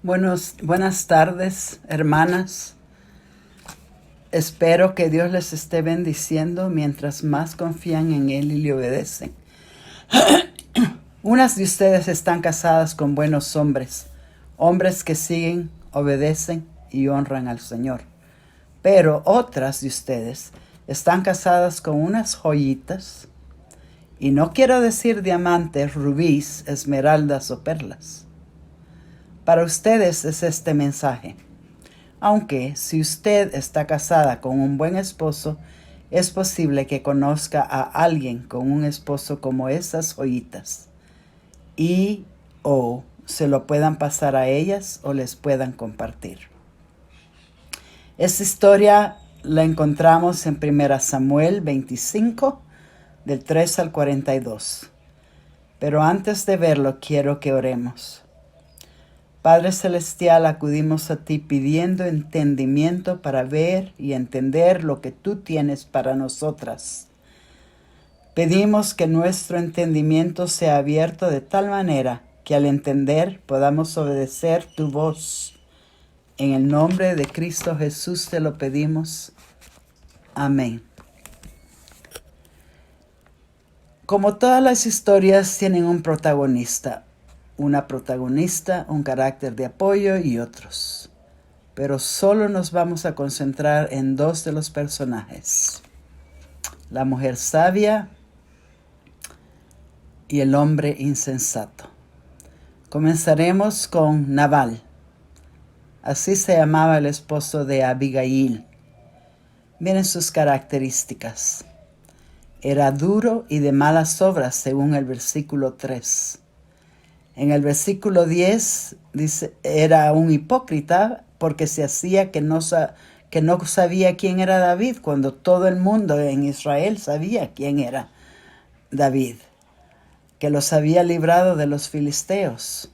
Buenas tardes, hermanas. Espero que Dios les esté bendiciendo mientras más confían en Él y le obedecen. Unas de ustedes están casadas con buenos hombres, hombres que siguen, obedecen y honran al Señor. Pero otras de ustedes están casadas con unas joyitas, y no quiero decir diamantes, rubíes, esmeraldas o perlas. Para ustedes es este mensaje. Aunque si usted está casada con un buen esposo, es posible que conozca a alguien con un esposo como esas joyitas y o se lo puedan pasar a ellas o les puedan compartir. Esta historia la encontramos en 1 Samuel 25, del 3 al 42. Pero antes de verlo, quiero que oremos. Padre Celestial, acudimos a ti pidiendo entendimiento para ver y entender lo que tú tienes para nosotras. Pedimos que nuestro entendimiento sea abierto de tal manera que al entender podamos obedecer tu voz. En el nombre de Cristo Jesús te lo pedimos. Amén. Como todas las historias tienen un protagonista, una protagonista, un carácter de apoyo y otros. Pero solo nos vamos a concentrar en dos de los personajes: la mujer sabia y el hombre insensato. Comenzaremos con Nabal. Así se llamaba el esposo de Abigail. Miren sus características. Era duro y de malas obras, según el versículo 3. En el versículo 10 dice, era un hipócrita porque se hacía que no sabía quién era David, cuando todo el mundo en Israel sabía quién era David, que los había librado de los filisteos.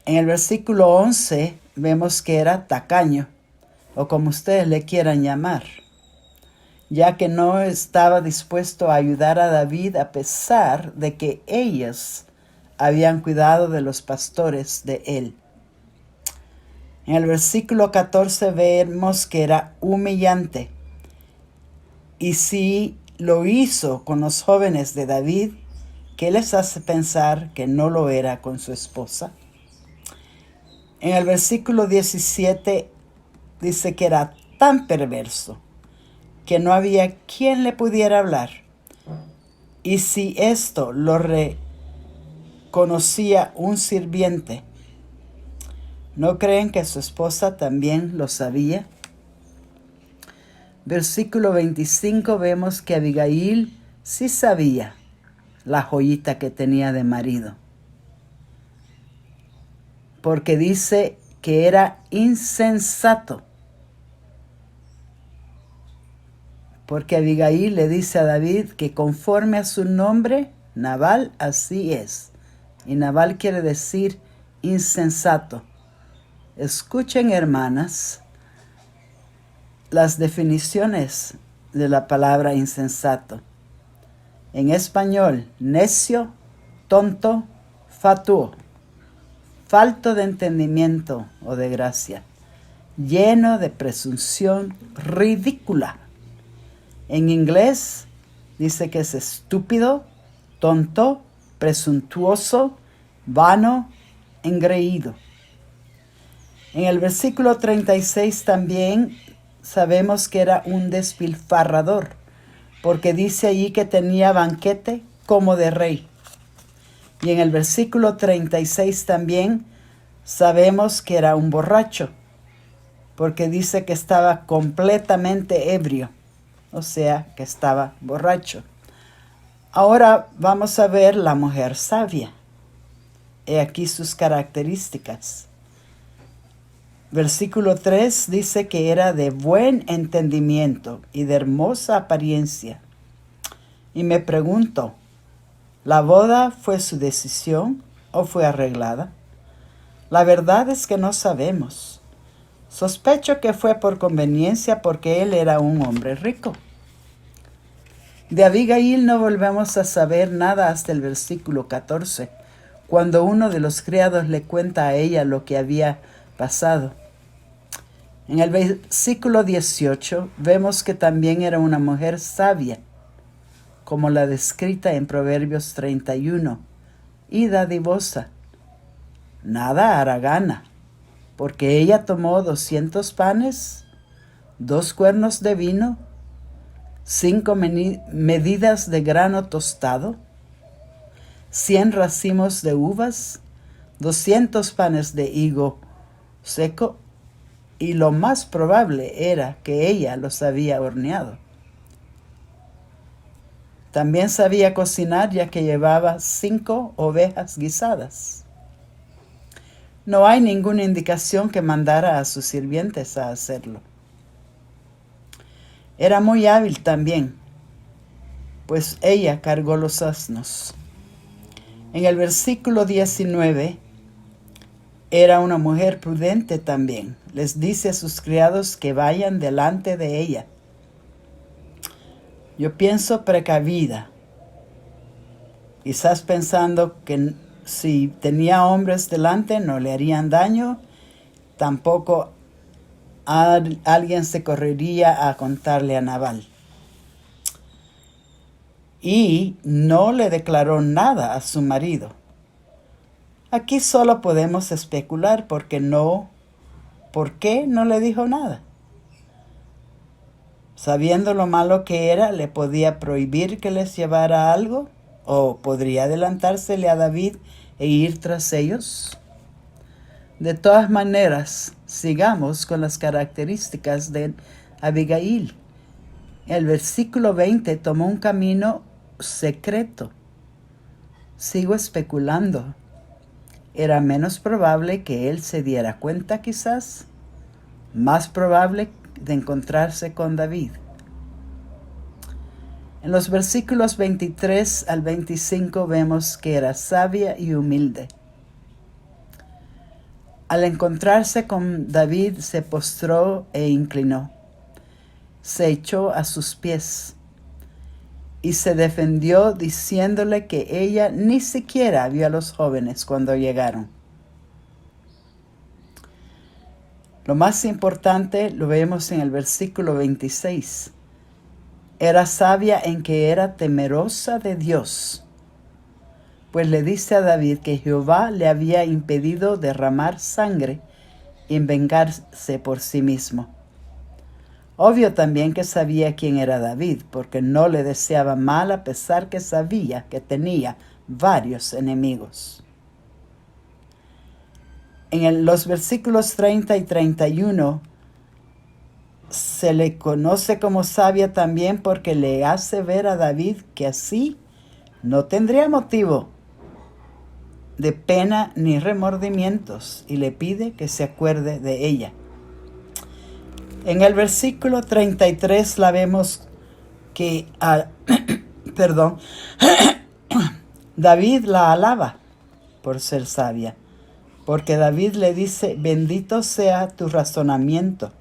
En el versículo 11 vemos que era tacaño, o como ustedes le quieran llamar, ya que no estaba dispuesto a ayudar a David a pesar de que ellos habían cuidado de los pastores de él. En el versículo 14 vemos que era humillante. Y si lo hizo con los jóvenes de David, ¿qué les hace pensar que no lo era con su esposa? En el versículo 17 dice que era tan perverso que no había quien le pudiera hablar. Y si esto lo conocía un sirviente, ¿no creen que su esposa también lo sabía? Versículo 25 vemos que Abigail sí sabía la joyita que tenía de marido, porque dice que era insensato. Porque Abigail le dice a David que conforme a su nombre, Nabal así es. Y Nabal quiere decir insensato. Escuchen, hermanas, las definiciones de la palabra insensato. En español, necio, tonto, fatuo, falto de entendimiento o de gracia, lleno de presunción ridícula. En inglés dice que es estúpido, tonto, presuntuoso, vano, engreído. En el versículo 36 también sabemos que era un despilfarrador, porque dice allí que tenía banquete como de rey. Y en el versículo 36 también sabemos que era un borracho, porque dice que estaba completamente ebrio, o sea, que estaba borracho. Ahora vamos a ver la mujer sabia. He aquí sus características. Versículo 3 dice que era de buen entendimiento y de hermosa apariencia. Y me pregunto, ¿la boda fue su decisión o fue arreglada? La verdad es que no sabemos. Sospecho que fue por conveniencia porque él era un hombre rico. De Abigail no volvemos a saber nada hasta el versículo 14, cuando uno de los criados le cuenta a ella lo que había pasado. En el versículo 18 vemos que también era una mujer sabia, como la descrita en Proverbios 31, y dadivosa. Nada haragana, porque ella tomó 200 panes, 2 cuernos de vino, 5 medidas de grano tostado, 100 racimos de uvas, 200 panes de higo seco, y lo más probable era que ella los había horneado. También sabía cocinar, ya que llevaba 5 ovejas guisadas. No hay ninguna indicación que mandara a sus sirvientes a hacerlo. Era muy hábil también, pues ella cargó los asnos. En el versículo 19, era una mujer prudente también. Les dice a sus criados que vayan delante de ella. Yo pienso precavida, quizás pensando que si tenía hombres delante no le harían daño, tampoco alguien se correría a contarle a Nabal. Y no le declaró nada a su marido. Aquí solo podemos especular ¿por qué no le dijo nada? Sabiendo lo malo que era, ¿le podía prohibir que les llevara algo? ¿O podría adelantársele a David e ir tras ellos? De todas maneras, sigamos con las características de Abigail. El versículo 20 tomó un camino secreto. Sigo especulando. ¿Era menos probable que él se diera cuenta quizás? Más probable de encontrarse con David. En los versículos 23 al 25 vemos que era sabia y humilde. Al encontrarse con David se postró e inclinó. Se echó a sus pies y se defendió diciéndole que ella ni siquiera vio a los jóvenes cuando llegaron. Lo más importante lo vemos en el versículo 26. Era sabia en que era temerosa de Dios, pues le dice a David que Jehová le había impedido derramar sangre y vengarse por sí mismo. Obvio también que sabía quién era David, porque no le deseaba mal a pesar que sabía que tenía varios enemigos. En los versículos 30 y 31 se le conoce como sabia también porque le hace ver a David que así no tendría motivo de pena ni remordimientos y le pide que se acuerde de ella. En el versículo 33 la vemos que David la alaba por ser sabia, porque David le dice: bendito sea tu razonamiento,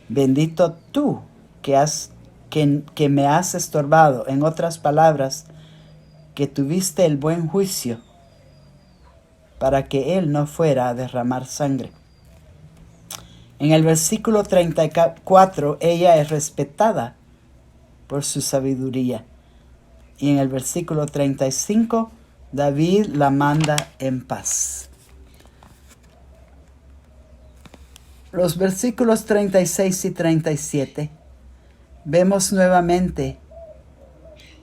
bendito tú que me has estorbado. En otras palabras, que tuviste el buen juicio para que él no fuera a derramar sangre. En el versículo 34, ella es respetada por su sabiduría. Y en el versículo 35, David la manda en paz. Los versículos 36 y 37, vemos nuevamente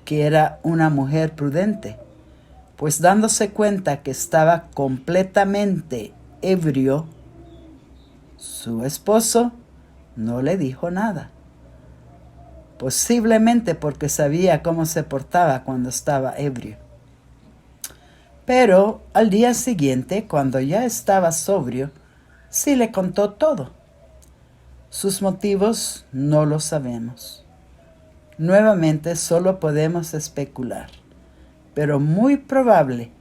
que era una mujer prudente, pues dándose cuenta que estaba completamente ebrio, su esposo no le dijo nada. Posiblemente porque sabía cómo se portaba cuando estaba ebrio. Pero al día siguiente, cuando ya estaba sobrio, sí le contó todo. Sus motivos no lo sabemos. Nuevamente solo podemos especular, pero muy probable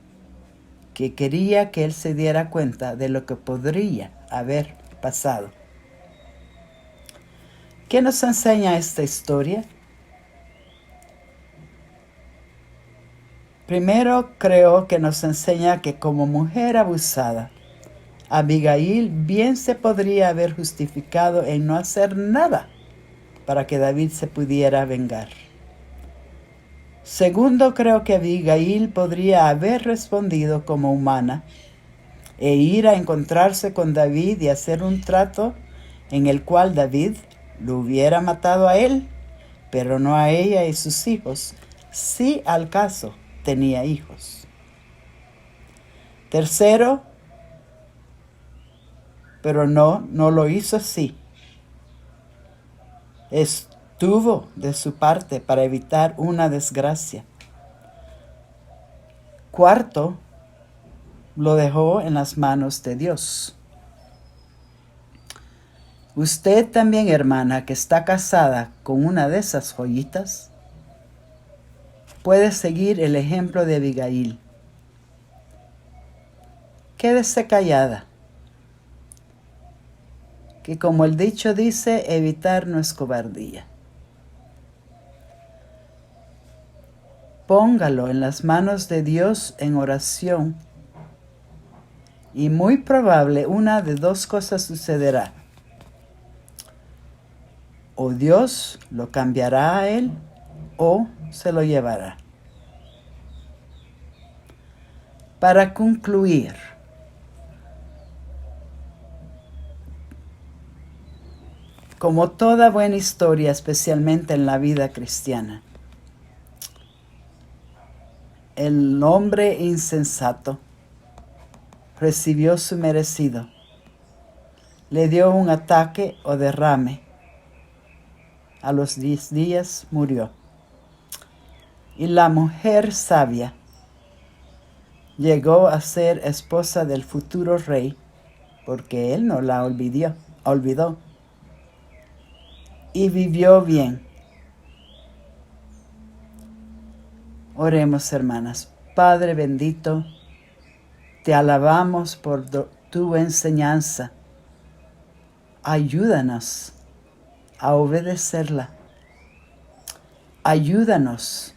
que quería que él se diera cuenta de lo que podría haber pasado. ¿Qué nos enseña esta historia? Primero, creo que nos enseña que como mujer abusada, Abigail bien se podría haber justificado en no hacer nada para que David se pudiera vengar. Segundo, creo que Abigail podría haber respondido como humana e ir a encontrarse con David y hacer un trato en el cual David lo hubiera matado a él, pero no a ella y sus hijos, si al caso tenía hijos. Tercero, pero no lo hizo así. Estuvo de su parte para evitar una desgracia. Cuarto, lo dejó en las manos de Dios. Usted también, hermana, que está casada con una de esas joyitas, puede seguir el ejemplo de Abigail. Quédese callada, que como el dicho dice, evitar no es cobardía. Póngalo en las manos de Dios en oración y muy probable una de dos cosas sucederá. O Dios lo cambiará a él o se lo llevará. Para concluir, como toda buena historia, especialmente en la vida cristiana, el hombre insensato recibió su merecido. Le dio un ataque o derrame. A los 10 días murió. Y la mujer sabia llegó a ser esposa del futuro rey, porque él no la olvidó. Y vivió bien. Oremos, hermanas. Padre bendito, te alabamos por tu enseñanza. Ayúdanos a obedecerla. Ayúdanos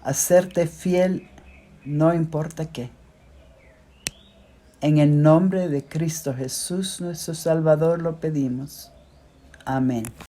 a serte fiel, no importa qué. En el nombre de Cristo Jesús, nuestro Salvador, lo pedimos. Amén.